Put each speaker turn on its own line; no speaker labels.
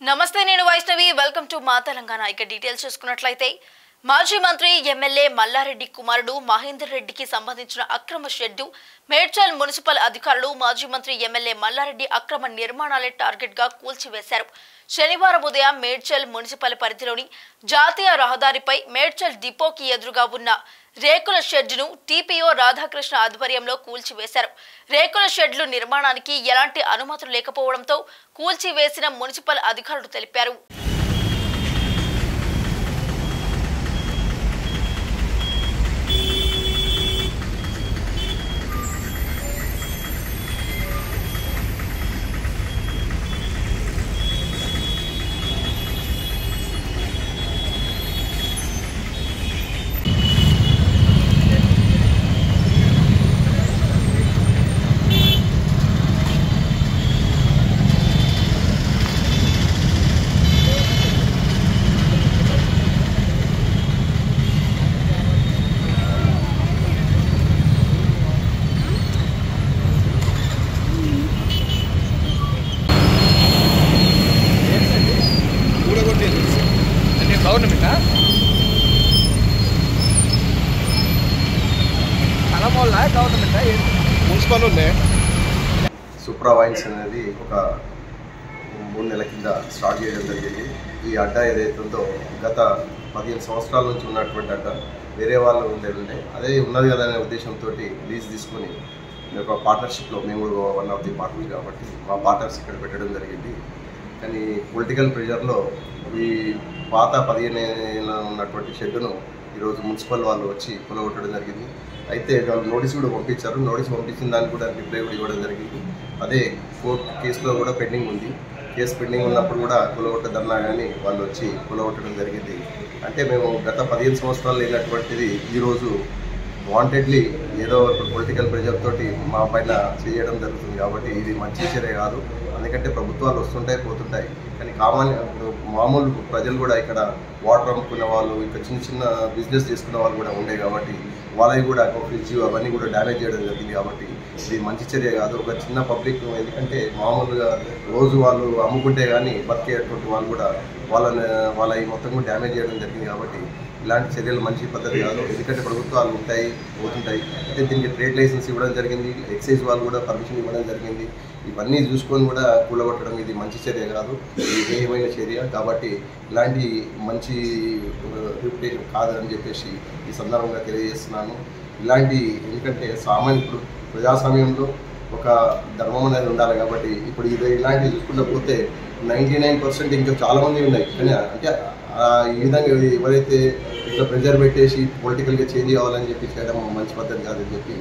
నమస్తే నేను Vaishnavi welcome to మా తెలంగాణ ఇక డీటెయిల్స్ చూసుకున్నట్లయితే మాజీ మంత్రి ఎమ్మెల్యే మల్లారెడ్డి కుమారుడు మహేందర్ రెడ్డికి సంబంధించిన అక్రమ షెడ్డు మేడ్చల్ మున్సిపల్ అధికారులు మాజీ మంత్రి ఎమ్మెల్యే మల్లారెడ్డి అక్రమ నిర్మాణాలే టార్గెట్ గా కూల్చివేశారు. శనివారం ఉదయం మేడ్చల్ మున్సిపల్ పరిధిలోని జాతీయ రహదారిపై మేడ్చల్ డిపోకి ఎదురుగా ఉన్న రేకుల షెడ్డును టీపీఓ రాధాకృష్ణ ఆధ్వర్యంలో కూల్చివేశారు. రేకుల షెడ్లు నిర్మాణానికి ఎలాంటి అనుమతులు లేకపోవడంతో కూల్చివేసిన మున్సిపల్ అధికారులు తెలిపారు.
సుప్రా వైన్స్ అనేది ఒక 3 నెలల కింద స్టార్ట్ చేయడం జరిగింది. ఈ అడ్డా ఏదైతే ఉందో గత 15 సంవత్సరాల నుంచి ఉన్నటువంటి అడ్డా వేరే వాళ్ళు ఉండేది అదే ఉన్నది కదా అనే ఉద్దేశంతో లీజ్ తీసుకొని ఒక పార్ట్నర్షిప్లో మేము వన్ ఆఫ్ ది పార్ట్నర్స్ కాబట్టి మా పార్ట్నర్స్ ఇక్కడ పెట్టడం జరిగింది. కానీ పొలిటికల్ ప్రెషర్లో ఈ పాత 15 ఏళ్ళ ఉన్నటువంటి షెడ్డును ఈరోజు మున్సిపల్ వాళ్ళు వచ్చి కొలగొట్టడం జరిగింది. అయితే వాళ్ళు నోటీస్ కూడా పంపించారు. నోటీస్ పంపించిన దానికి కూడా రిప్లై కూడా ఇవ్వడం జరిగింది. అదే కోర్టు కేసులో కూడా పెండింగ్ ఉంది. కేసు పెండింగ్ ఉన్నప్పుడు కూడా కొలగొట్టదన్నా కానీ వాళ్ళు వచ్చి కొలగొట్టడం జరిగింది. అంటే మేము గత 15 సంవత్సరాలు లేనటువంటిది ఈరోజు వాంటెడ్లీ ఏదో పొలిటికల్ ప్రెషర్ తోటి మా పైన చేయడం జరుగుతుంది. కాబట్టి ఇది మంచి చర్య కాదు. ఎందుకంటే ప్రభుత్వాలు వస్తుంటాయి పోతుంటాయి, కానీ మామూలు ప్రజలు కూడా ఇక్కడ వాటర్ అమ్ముకున్న వాళ్ళు ఇంకా చిన్న చిన్న బిజినెస్ చేసుకున్న వాళ్ళు కూడా ఉండే కాబట్టి వాళ్ళవి కూడా ఫ్రిడ్జ్ అవన్నీ కూడా డ్యామేజ్ చేయడం జరిగింది. కాబట్టి ఇది మంచి చర్య కాదు. ఒక చిన్న పబ్లిక్ ఎందుకంటే మామూలుగా రోజు వాళ్ళు అమ్ముకుంటే కానీ బతికేటువంటి వాళ్ళు కూడా వాళ్ళవి మొత్తం కూడా డ్యామేజ్ చేయడం జరిగింది. కాబట్టి ఇలాంటి చర్యలు మంచి పద్ధతి కాదు. ఎందుకంటే ప్రభుత్వాలు ఉంటాయి పోతుంటాయి. అయితే దీనికి ట్రేడ్ లైసెన్స్ ఇవ్వడం జరిగింది. ఎక్సైజ్ వాళ్ళు కూడా పర్మిషన్ ఇవ్వడం జరిగింది. ఇవన్నీ చూసుకొని కూడా కూలగొట్టడం ఇది మంచి చర్య కాదు, ఇది హేయమైన చర్య. కాబట్టి ఇలాంటి మంచి రిప్యుటేషన్ కాదని చెప్పేసి ఈ సందర్భంగా తెలియజేస్తున్నాను. ఎందుకంటే సామాన్యుడు ప్రజాస్వామ్యంలో ఒక ధర్మం అనేది ఉండాలి. కాబట్టి ఇప్పుడు ఇలాంటివి చూసుకుంటూ పోతే 99% ఇంకా చాలామంది ఉన్నాయి. కానీ అంటే ఈ విధంగా ఎవరైతే ఇట్లా ప్రెజర్ పెట్టేసి పొలిటికల్గా చేంజ్ కావాలని చెప్పి చేయడం మంచి పద్ధతి కాదని చెప్పి